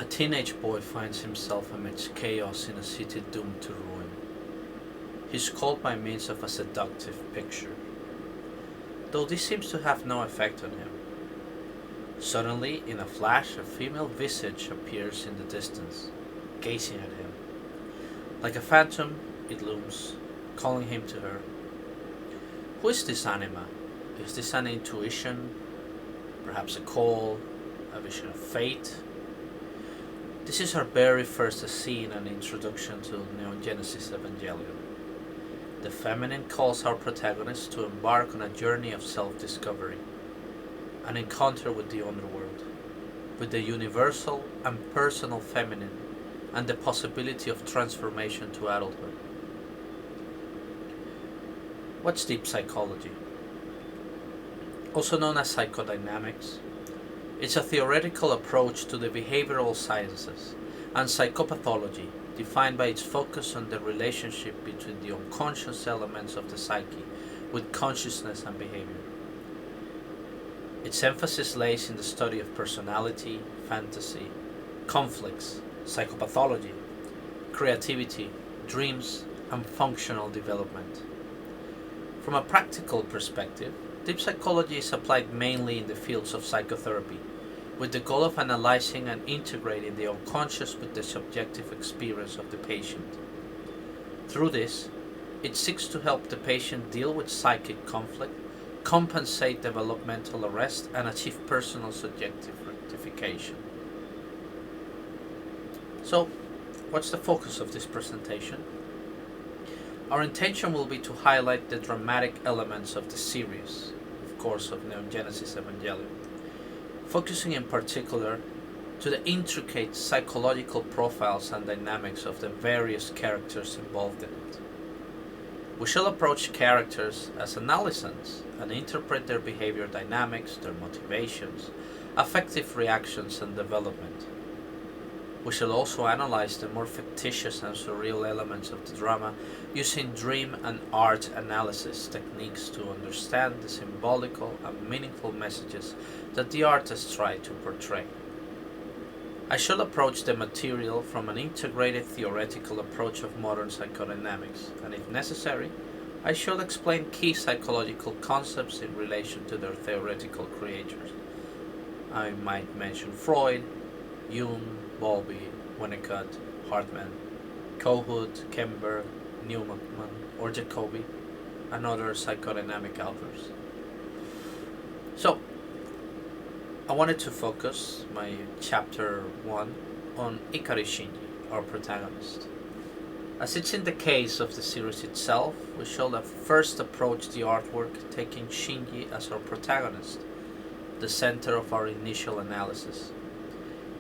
A teenage boy finds himself amidst chaos in a city doomed to ruin. He is called by means of a seductive picture, though this seems to have no effect on him. Suddenly, in a flash, a female visage appears in the distance, gazing at him. Like a phantom, it looms, calling him to her. Who is this anima? Is this an intuition? Perhaps a call? A vision of fate? This is our very first scene and introduction to Neon Genesis Evangelion. The feminine calls our protagonist to embark on a journey of self-discovery, an encounter with the underworld, with the universal and personal feminine, and the possibility of transformation to adulthood. What's deep psychology? Also known as psychodynamics, it's a theoretical approach to the behavioral sciences and psychopathology, defined by its focus on the relationship between the unconscious elements of the psyche with consciousness and behavior. Its emphasis lays in the study of personality, fantasy, conflicts, psychopathology, creativity, dreams, and functional development. From a practical perspective, deep psychology is applied mainly in the fields of psychotherapy, with the goal of analyzing and integrating the unconscious with the subjective experience of the patient. Through this, it seeks to help the patient deal with psychic conflict, compensate developmental arrest, and achieve personal subjective rectification. So, what's the focus of this presentation? Our intention will be to highlight the dramatic elements of the series, of course, of Neon Genesis Evangelion, focusing in particular to the intricate psychological profiles and dynamics of the various characters involved in it. We shall approach characters as analysons and interpret their behavior dynamics, their motivations, affective reactions, and development. We shall also analyze the more fictitious and surreal elements of the drama using dream and art analysis techniques to understand the symbolical and meaningful messages that the artists try to portray. I shall approach the material from an integrated theoretical approach of modern psychodynamics, and if necessary, I shall explain key psychological concepts in relation to their theoretical creators. I might mention Freud, Jung, Bowlby, Winnicott, Hartman, Kohut, Kemberg, Newman, or Jacobi, and other psychodynamic authors. So, I wanted to focus my chapter 1 on Ikari Shinji, our protagonist. As it's in the case of the series itself, we shall have first approach the artwork taking Shinji as our protagonist, the center of our initial analysis.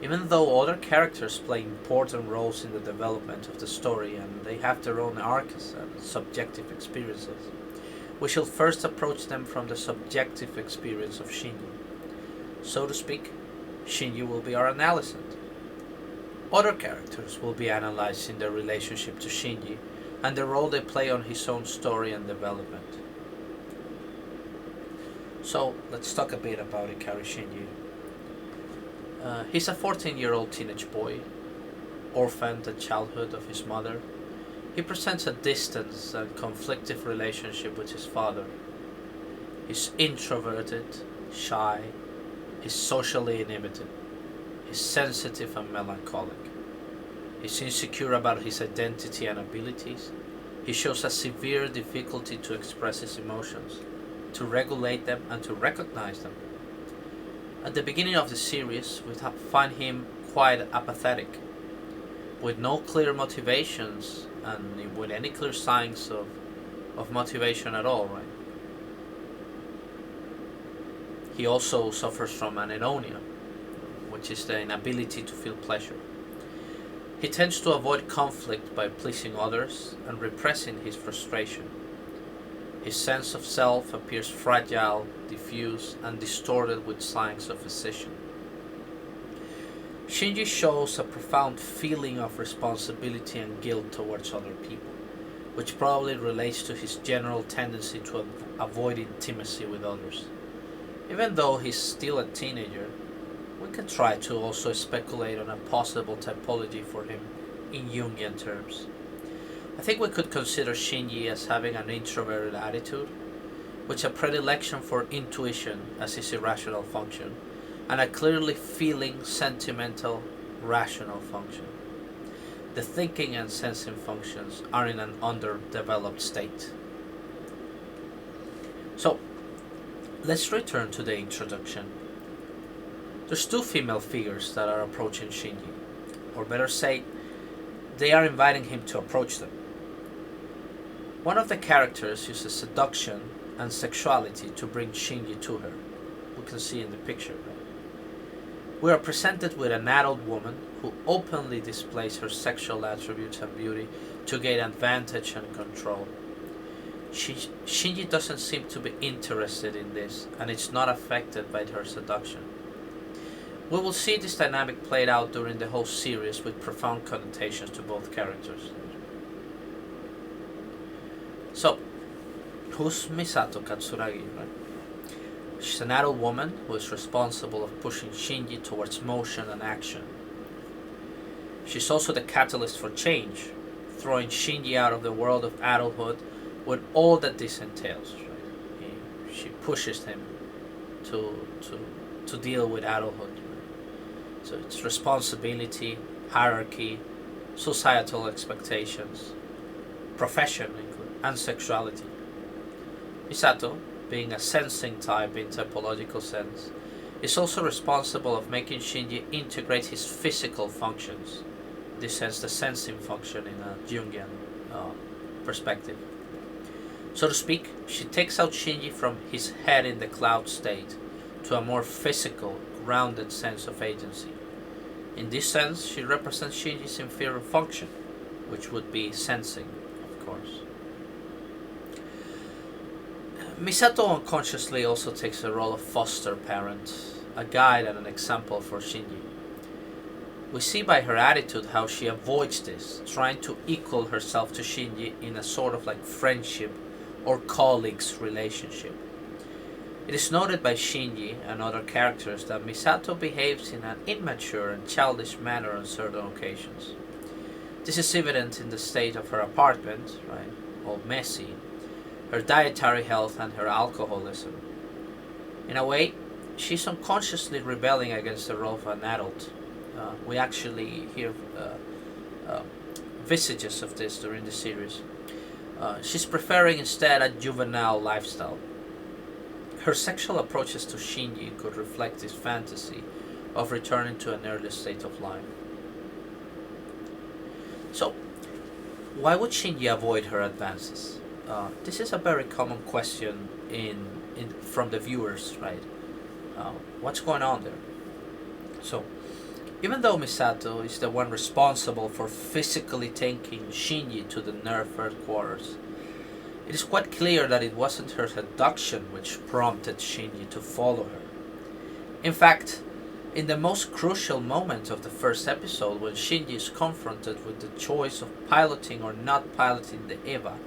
Even though other characters play important roles in the development of the story and they have their own arcs and subjective experiences, we shall first approach them from the subjective experience of Shinji. So to speak, Shinji will be our analysand. Other characters will be analyzed in their relationship to Shinji and the role they play on his own story and development. So let's talk a bit about Ikari Shinji. He's a 14-year-old teenage boy, orphaned at childhood of his mother. He presents a distant and conflictive relationship with his father. He's introverted, shy, he's socially inhibited, he's sensitive and melancholic. He's insecure about his identity and abilities. He shows a severe difficulty to express his emotions, to regulate them and to recognize them. At the beginning of the series, we find him quite apathetic, with no clear motivations and with any clear signs of motivation at all, right? He also suffers from anhedonia, which is the inability to feel pleasure. He tends to avoid conflict by pleasing others and repressing his frustration. His sense of self appears fragile, diffuse, and distorted with signs of escission. Shinji shows a profound feeling of responsibility and guilt towards other people, which probably relates to his general tendency to avoid intimacy with others. Even though he's still a teenager, we can try to also speculate on a possible typology for him in Jungian terms. I think we could consider Shinji as having an introverted attitude, with a predilection for intuition as his irrational function, and a clearly feeling, sentimental, rational function. The thinking and sensing functions are in an underdeveloped state. So, let's return to the introduction. There's two female figures that are approaching Shinji, or better say, they are inviting him to approach them. One of the characters uses seduction and sexuality to bring Shinji to her. We can see in the picture. We are presented with an adult woman who openly displays her sexual attributes and beauty to gain advantage and control. Shinji doesn't seem to be interested in this, and is not affected by her seduction. We will see this dynamic played out during the whole series with profound connotations to both characters. So, who's Misato Katsuragi, right? She's an adult woman who is responsible of pushing Shinji towards motion and action. She's also the catalyst for change, throwing Shinji out of the world of adulthood with all that this entails. Right? She pushes him to deal with adulthood. Right? So it's responsibility, hierarchy, societal expectations, profession, and sexuality. Misato, being a sensing type in typological sense, is also responsible of making Shinji integrate his physical functions. In this sense, the sensing function in a Jungian perspective. So to speak, she takes out Shinji from his head in the cloud state to a more physical, grounded sense of agency. In this sense, she represents Shinji's inferior function, which would be sensing, of course. Misato unconsciously also takes the role of foster parent, a guide and an example for Shinji. We see by her attitude how she avoids this, trying to equal herself to Shinji in a sort of like friendship or colleagues relationship. It is noted by Shinji and other characters that Misato behaves in an immature and childish manner on certain occasions. This is evident in the state of her apartment, right, all messy, her dietary health and her alcoholism. In a way, she's unconsciously rebelling against the role of an adult. We actually hear vestiges of this during the series. She's preferring instead a juvenile lifestyle. Her sexual approaches to Shinji could reflect this fantasy of returning to an earlier state of life. So, why would Shinji avoid her advances? This is a very common question from the viewers, right? What's going on there? So, even though Misato is the one responsible for physically taking Shinji to the nerve headquarters, it is quite clear that it wasn't her seduction which prompted Shinji to follow her. In fact, in the most crucial moment of the first episode, when Shinji is confronted with the choice of piloting or not piloting the Eva,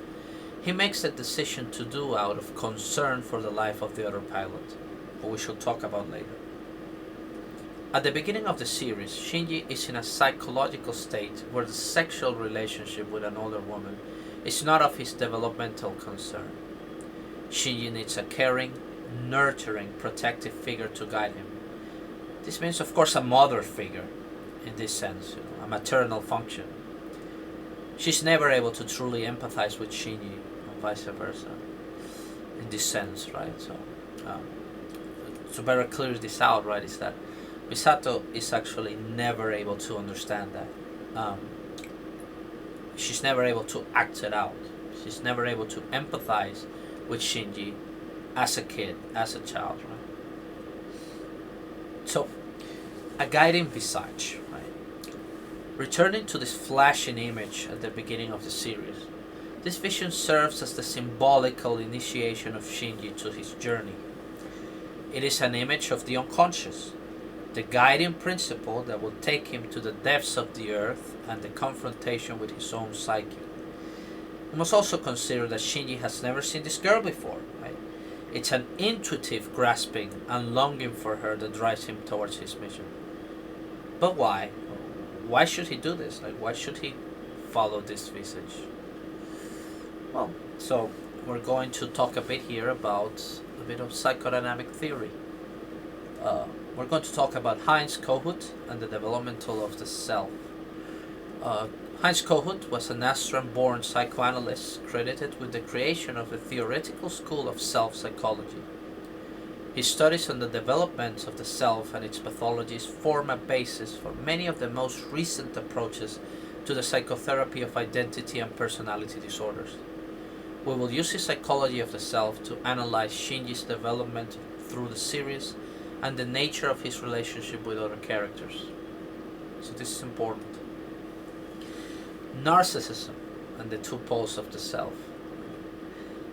he makes the decision to do out of concern for the life of the other pilot, who we shall talk about later. At the beginning of the series, Shinji is in a psychological state where the sexual relationship with an older woman is not of his developmental concern. Shinji needs a caring, nurturing, protective figure to guide him. This means, of course, a mother figure, in this sense, a maternal function. She's never able to truly empathize with Shinji, and vice versa, in this sense, right? So, to better clear this out, right, is that Misato is actually never able to understand that. She's never able to act it out. She's never able to empathize with Shinji as a kid, as a child, right? So, a guiding visage, right? Returning to this flashing image at the beginning of the series, this vision serves as the symbolical initiation of Shinji to his journey. It is an image of the unconscious, the guiding principle that will take him to the depths of the earth and the confrontation with his own psyche. We must also consider that Shinji has never seen this girl before, right? It's an intuitive grasping and longing for her that drives him towards his mission. But why? Why should he do this? Like, why should he follow this visage? Well, so we're going to talk a bit here about a bit of psychodynamic theory. We're going to talk about Heinz Kohut and the developmental of the self. Heinz Kohut was an Austrian-born psychoanalyst credited with the creation of a theoretical school of self-psychology. His studies on the development of the self and its pathologies form a basis for many of the most recent approaches to the psychotherapy of identity and personality disorders. We will use his psychology of the self to analyze Shinji's development through the series and the nature of his relationship with other characters. So this is important. Narcissism and the two poles of the self.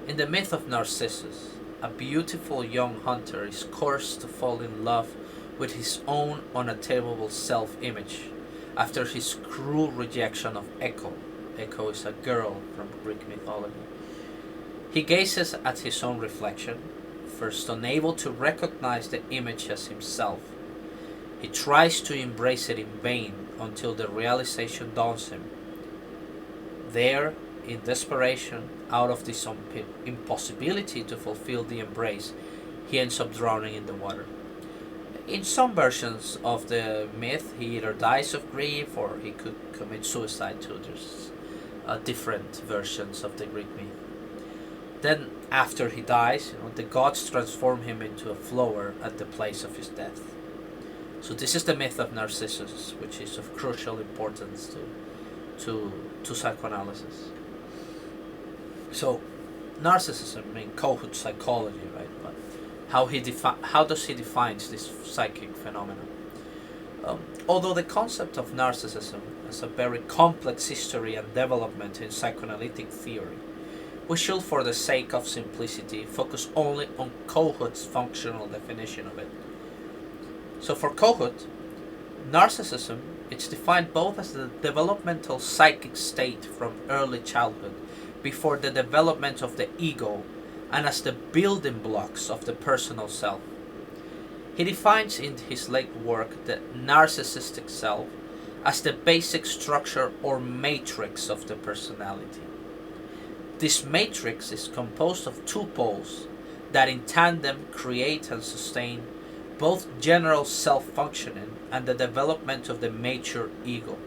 In the myth of Narcissus, a beautiful young hunter is cursed to fall in love with his own unattainable self-image after his cruel rejection of Echo. Echo is a girl from Greek mythology. He gazes at his own reflection, first unable to recognize the image as himself. He tries to embrace it in vain until the realization dawns him. There, in desperation, out of this impossibility to fulfill the embrace, he ends up drowning in the water. In some versions of the myth, he either dies of grief or he could commit suicide too. There's different versions of the Greek myth. Then, after he dies, the gods transform him into a flower at the place of his death. So this is the myth of Narcissus, which is of crucial importance to psychoanalysis. So, narcissism in Kohut's psychology, right? But how does he define this psychic phenomenon? Although the concept of narcissism has a very complex history and development in psychoanalytic theory, we should, for the sake of simplicity, focus only on Kohut's functional definition of it. So for Kohut, narcissism is defined both as the developmental psychic state from early childhood before the development of the ego and as the building blocks of the personal self. He defines in his late work the narcissistic self as the basic structure or matrix of the personality. This matrix is composed of two poles that in tandem create and sustain both general self-functioning and the development of the mature ego.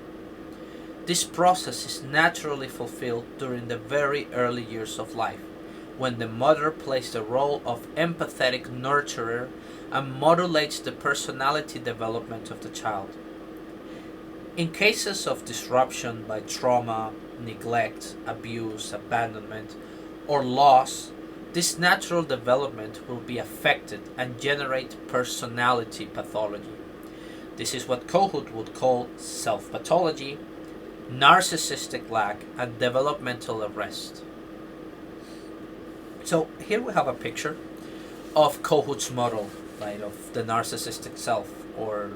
This process is naturally fulfilled during the very early years of life, when the mother plays the role of empathetic nurturer and modulates the personality development of the child. In cases of disruption by trauma, neglect, abuse, abandonment, or loss, this natural development will be affected and generate personality pathology. This is what Kohut would call self-pathology, narcissistic lack, and developmental arrest. So here we have a picture of Kohut's model, right, of the narcissistic self, or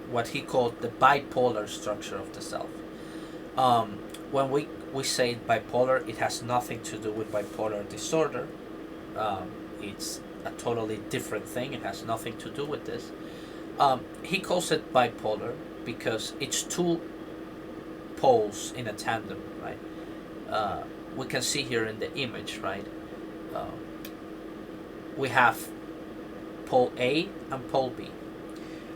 what he called the bipolar structure of the self. When we say bipolar, it has nothing to do with bipolar disorder. It's a totally different thing. It has nothing to do with this. He calls it bipolar because it's two poles in a tandem, right? We can see here in the image, right? We have pole A and pole B.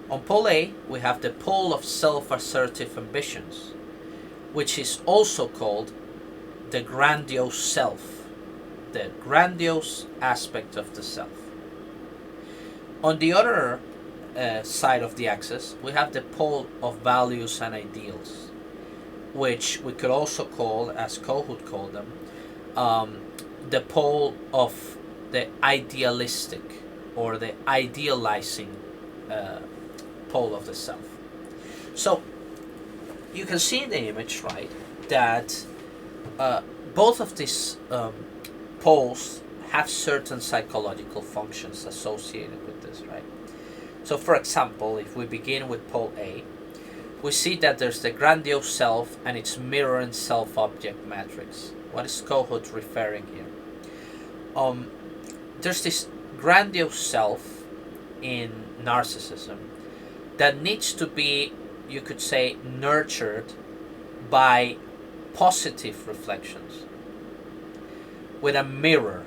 On pole A, we have the pole of self-assertive ambitions, which is also called the grandiose self, the grandiose aspect of the self. On the other side of the axis, we have the pole of values and ideals, which we could also call, as Kohut called them, the pole of the idealistic or the idealizing pole of the self. So you can see in the image, right, that both of these poles have certain psychological functions associated with this, right? So for example, if we begin with pole A, we see that there's the grandiose self and its mirror and self-object matrix. What is Kohut referring here? there's this grandiose self in narcissism that needs to be, you could say, nurtured by positive reflections with a mirror.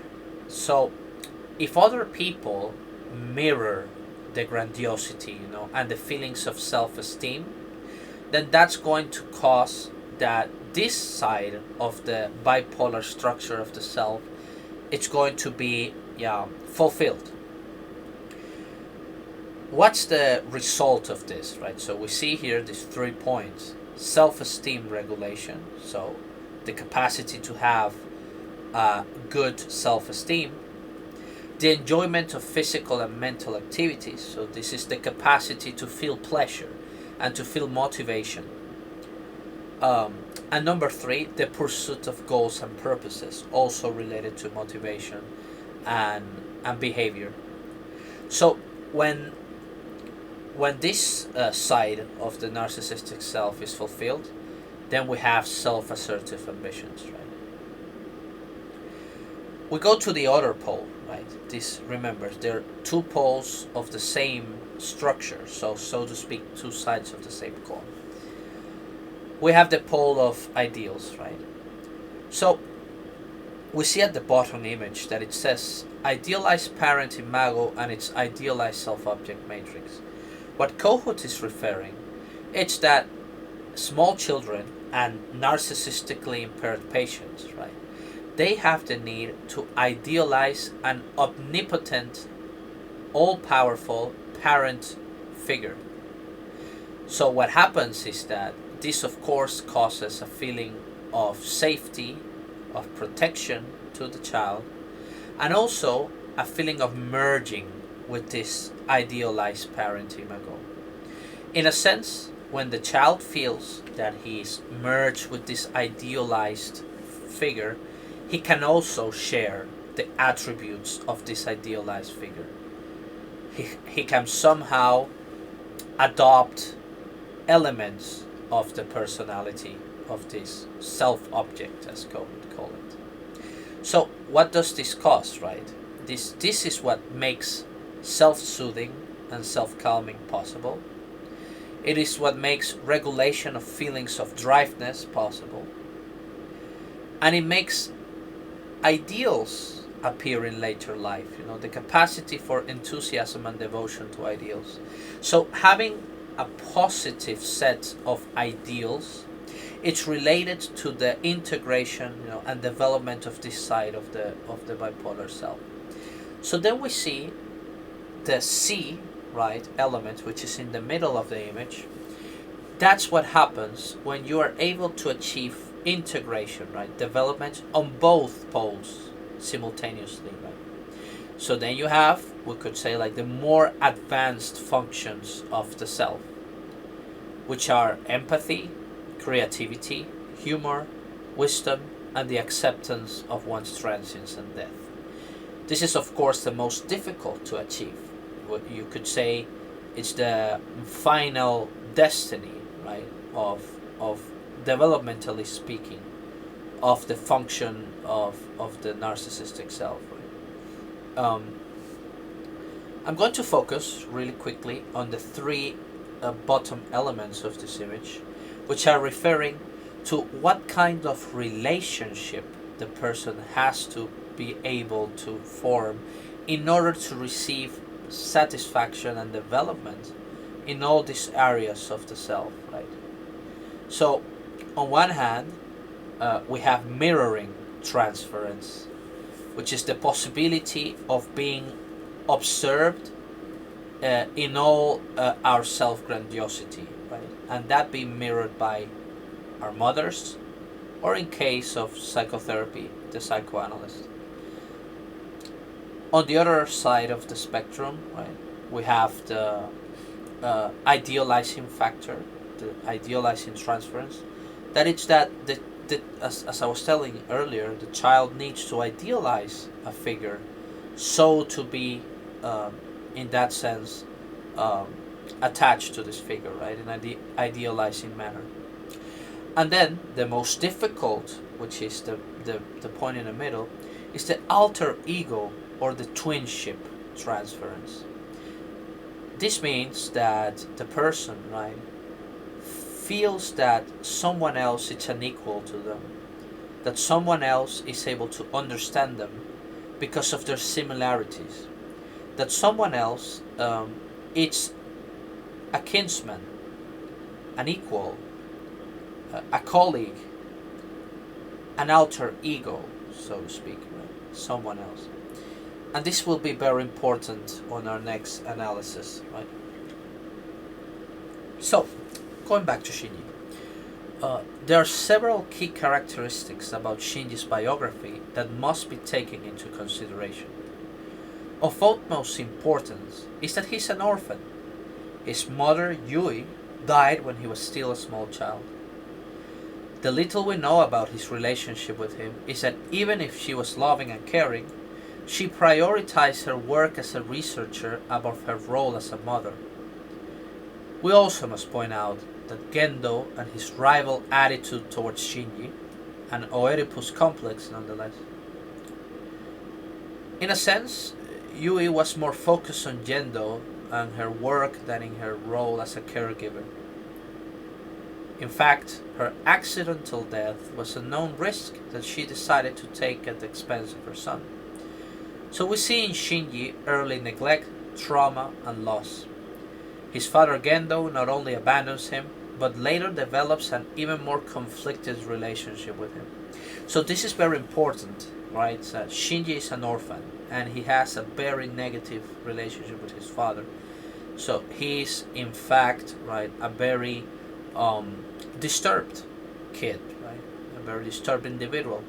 So if other people mirror the grandiosity, and the feelings of self-esteem, then that's going to cause that this side of the bipolar structure of the self, it's going to be fulfilled. What's the result of this, right? So we see here these 3 points: self-esteem regulation, so the capacity to have good self-esteem; the enjoyment of physical and mental activities, so this is the capacity to feel pleasure and to feel motivation; and number 3, the pursuit of goals and purposes, also related to motivation and behavior. So when this side of the narcissistic self is fulfilled, then we have self-assertive ambitions, right? We go to the other pole, right? This, remember, there are 2 poles of the same structure, so to speak, 2 sides of the same coin. We have the pole of ideals, right? So we see at the bottom image that it says idealized parent imago and its idealized self-object matrix. What Kohut is referring, it's that small children and narcissistically impaired patients, right? They have the need to idealize an omnipotent, all-powerful parent figure. So what happens is that this, of course, causes a feeling of safety, of protection to the child, and also a feeling of merging with this idealized parent imago. In a sense, when the child feels that he is merged with this idealized figure, he can also share the attributes of this idealized figure. He can somehow adopt elements of the personality of this self-object, as Cohen call it. So what does this cause, right? This is what makes self-soothing and self-calming possible. It is what makes regulation of feelings of driveness possible. And it makes ideals appear in later life, the capacity for enthusiasm and devotion to ideals. So having a positive set of ideals, it's related to the integration, and development of this side of the bipolar self. So then we see the C, right, element, which is in the middle of the image. That's what happens when you are able to achieve integration, right, development on both poles simultaneously, right? So then you have, we could say, like the more advanced functions of the self, which are empathy, creativity, humor, wisdom, and the acceptance of one's transience and death. This is, of course, the most difficult to achieve. What you could say it's the final destiny, right, of developmentally speaking, of the function of the narcissistic self. Right? I'm going to focus really quickly on the 3 bottom elements of this image, which are referring to what kind of relationship the person has to be able to form in order to receive satisfaction and development in all these areas of the self, right? So on one hand, we have mirroring transference, which is the possibility of being observed in all our self-grandiosity, right? And that being mirrored by our mothers, or in case of psychotherapy, the psychoanalyst. On the other side of the spectrum, right, we have the idealizing factor, the idealizing transference. That it's that as I was telling earlier, the child needs to idealize a figure, so to be, in that sense, attached to this figure, right, in an idealizing manner. And then the most difficult, which is the point in the middle, is the alter ego or the twinship transference. This means that the person, right, feels that someone else is an equal to them, that someone else is able to understand them because of their similarities, that someone else is a kinsman, an equal, a colleague, an alter ego, so to speak, right? Someone else. And this will be very important on our next analysis, right? So, going back to Shinji, there are several key characteristics about Shinji's biography that must be taken into consideration. Of utmost importance is that he's an orphan. His mother, Yui, died when he was still a small child. The little we know about his relationship with him is that even if she was loving and caring, she prioritized her work as a researcher above her role as a mother. We also must point out that Gendo and his rival attitude towards Shinji, an Oedipus complex nonetheless. In a sense, Yui was more focused on Gendo and her work than in her role as a caregiver. In fact, her accidental death was a known risk that she decided to take at the expense of her son. So we see in Shinji early neglect, trauma, and loss. His father Gendo not only abandons him, but later develops an even more conflicted relationship with him. So this is very important, right? Shinji is an orphan, and he has a very negative relationship with his father. So he is, in fact, right, a very disturbed kid, right? A very disturbed individual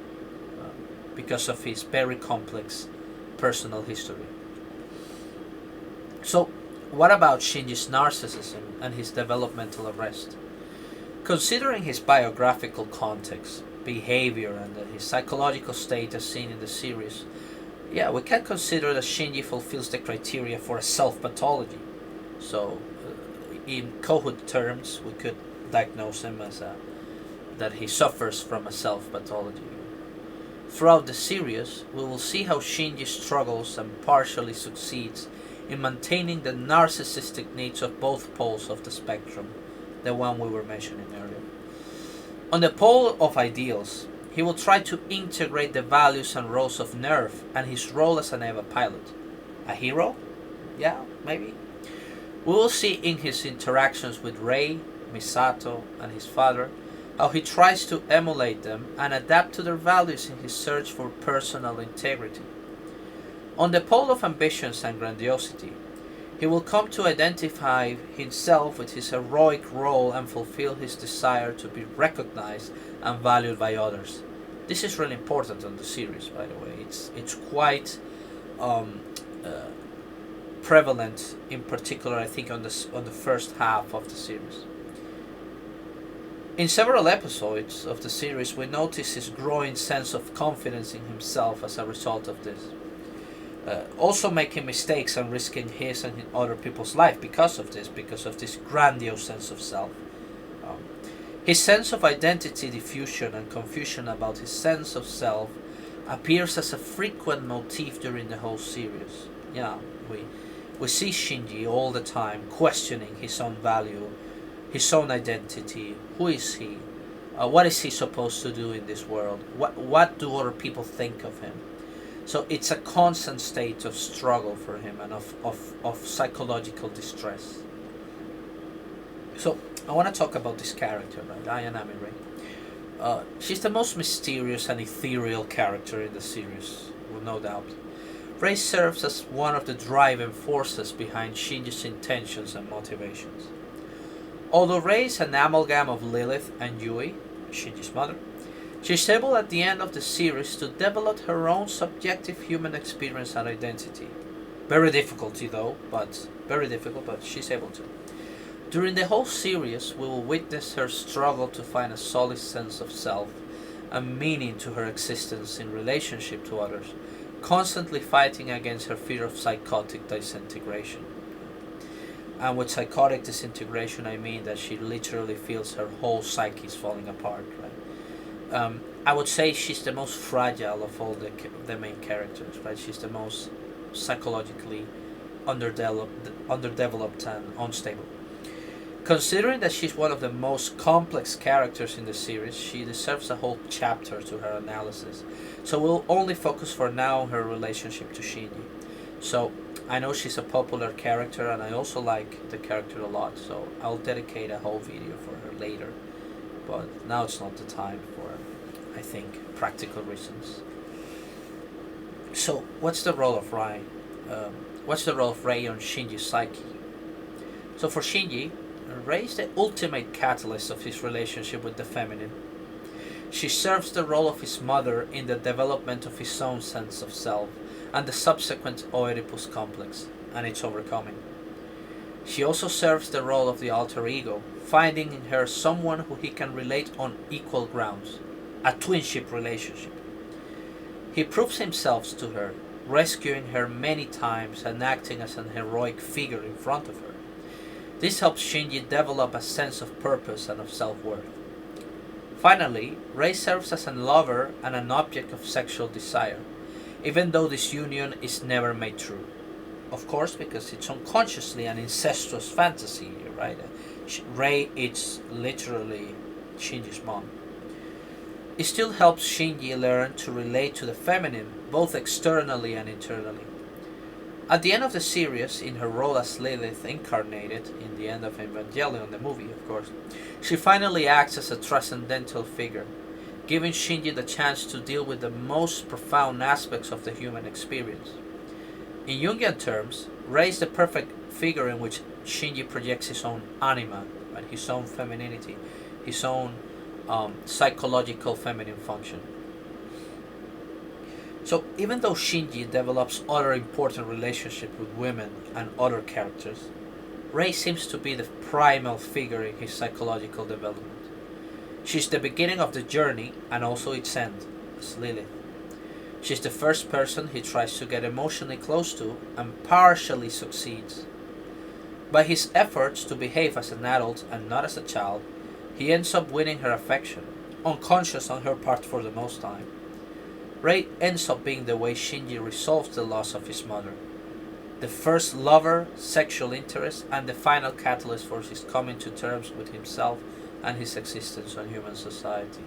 because of his very complex personal history. So, what about Shinji's narcissism and his developmental arrest? Considering his biographical context, behavior, and his psychological state as seen in the series, yeah, we can consider that Shinji fulfills the criteria for a self-pathology. So, in Kohut terms, we could diagnose him as that he suffers from a self-pathology. Throughout the series, we will see how Shinji struggles and partially succeeds in maintaining the narcissistic needs of both poles of the spectrum, the one we were mentioning earlier. On the pole of ideals, he will try to integrate the values and roles of Nerve and his role as an EVA pilot. A hero? Yeah, maybe. We will see in his interactions with Rei, Misato, and his father how he tries to emulate them and adapt to their values in his search for personal integrity. On the pole of ambitions and grandiosity, he will come to identify himself with his heroic role and fulfill his desire to be recognized and valued by others. This is really important on the series, by the way. It's quite prevalent, in particular, I think, on the first half of the series. In several episodes of the series, we notice his growing sense of confidence in himself as a result of this. Also making mistakes and risking his and other people's life because of this grandiose sense of self. His sense of identity diffusion and confusion about his sense of self appears as a frequent motif during the whole series. Yeah, we see Shinji all the time questioning his own value, his own identity. Who is he? What is he supposed to do in this world? What do other people think of him? So it's a constant state of struggle for him and of psychological distress. So I want to talk about this character, right? Ayanami Rei. She's the most mysterious and ethereal character in the series, with no doubt. Rei serves as one of the driving forces behind Shinji's intentions and motivations. Although Rei is an amalgam of Lilith and Yui, Shinji's mother, she is able at the end of the series to develop her own subjective human experience and identity. Very difficult, but she's able to. During the whole series, we will witness her struggle to find a solid sense of self and meaning to her existence in relationship to others, constantly fighting against her fear of psychotic disintegration. And with psychotic disintegration, I mean that she literally feels her whole psyche is falling apart, right? I would say she's the most fragile of all the main characters, right? She's the most psychologically underdeveloped and unstable. Considering that she's one of the most complex characters in the series, she deserves a whole chapter to her analysis. So we'll only focus for now on her relationship to Shinji. So I know she's a popular character and I also like the character a lot, so I'll dedicate a whole video for her later. But now it's not the time for, I think, practical reasons. So what's the role of Rai? What's the role of Rei on Shinji's psyche? So for Shinji, Rei is the ultimate catalyst of his relationship with the feminine. She serves the role of his mother in the development of his own sense of self and the subsequent Oedipus complex and its overcoming. She also serves the role of the alter ego, finding in her someone who he can relate on equal grounds, a twinship relationship. He proves himself to her, rescuing her many times and acting as an heroic figure in front of her. This helps Shinji develop a sense of purpose and of self-worth. Finally, Rei serves as a lover and an object of sexual desire, even though this union is never made true. Of course, because it's unconsciously an incestuous fantasy, right? Rei is literally Shinji's mom. It still helps Shinji learn to relate to the feminine, both externally and internally. At the end of the series, in her role as Lilith incarnated, in the end of Evangelion, the movie, of course, she finally acts as a transcendental figure, giving Shinji the chance to deal with the most profound aspects of the human experience. In Jungian terms, Rei is the perfect figure in which Shinji projects his own anima, right? His own femininity, his own psychological feminine function. So even though Shinji develops other important relationships with women and other characters, Rei seems to be the primal figure in his psychological development. She's the beginning of the journey and also its end, as Lilith. She's the first person he tries to get emotionally close to and partially succeeds. By his efforts to behave as an adult and not as a child, he ends up winning her affection, unconscious on her part for the most time. Rei ends up being the way Shinji resolves the loss of his mother, the first lover, sexual interest, and the final catalyst for his coming to terms with himself and his existence on human society.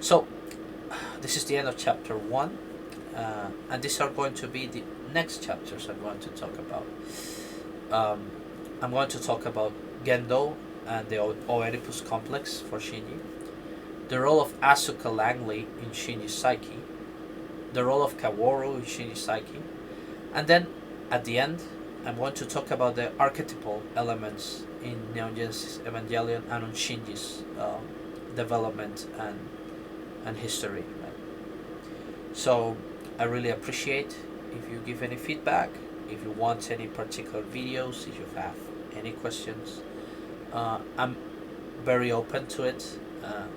So, this is the end of chapter 1, and these are going to be the next chapters I'm going to talk about. I'm going to talk about Gendo and the Oedipus complex for Shinji, the role of Asuka Langley in Shinji's psyche, the role of Kaworu in Shinji's psyche, and then at the end I'm going to talk about the archetypal elements in Neon Genesis Evangelion and on Shinji's development and history. Right? So I really appreciate if you give any feedback, if you want any particular videos, if you have any questions. I'm very open to it.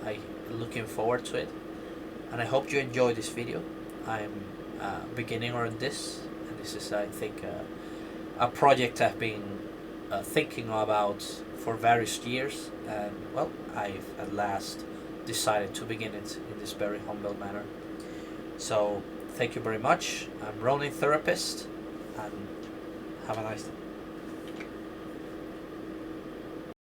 I'm looking forward to it, and I hope you enjoy this video. I'm beginning on this, and this is, I think, a project I've been thinking about for various years, and well, I've at last decided to begin it in this very humble manner. So thank you very much. I'm Ronin Therapist, and have a nice day.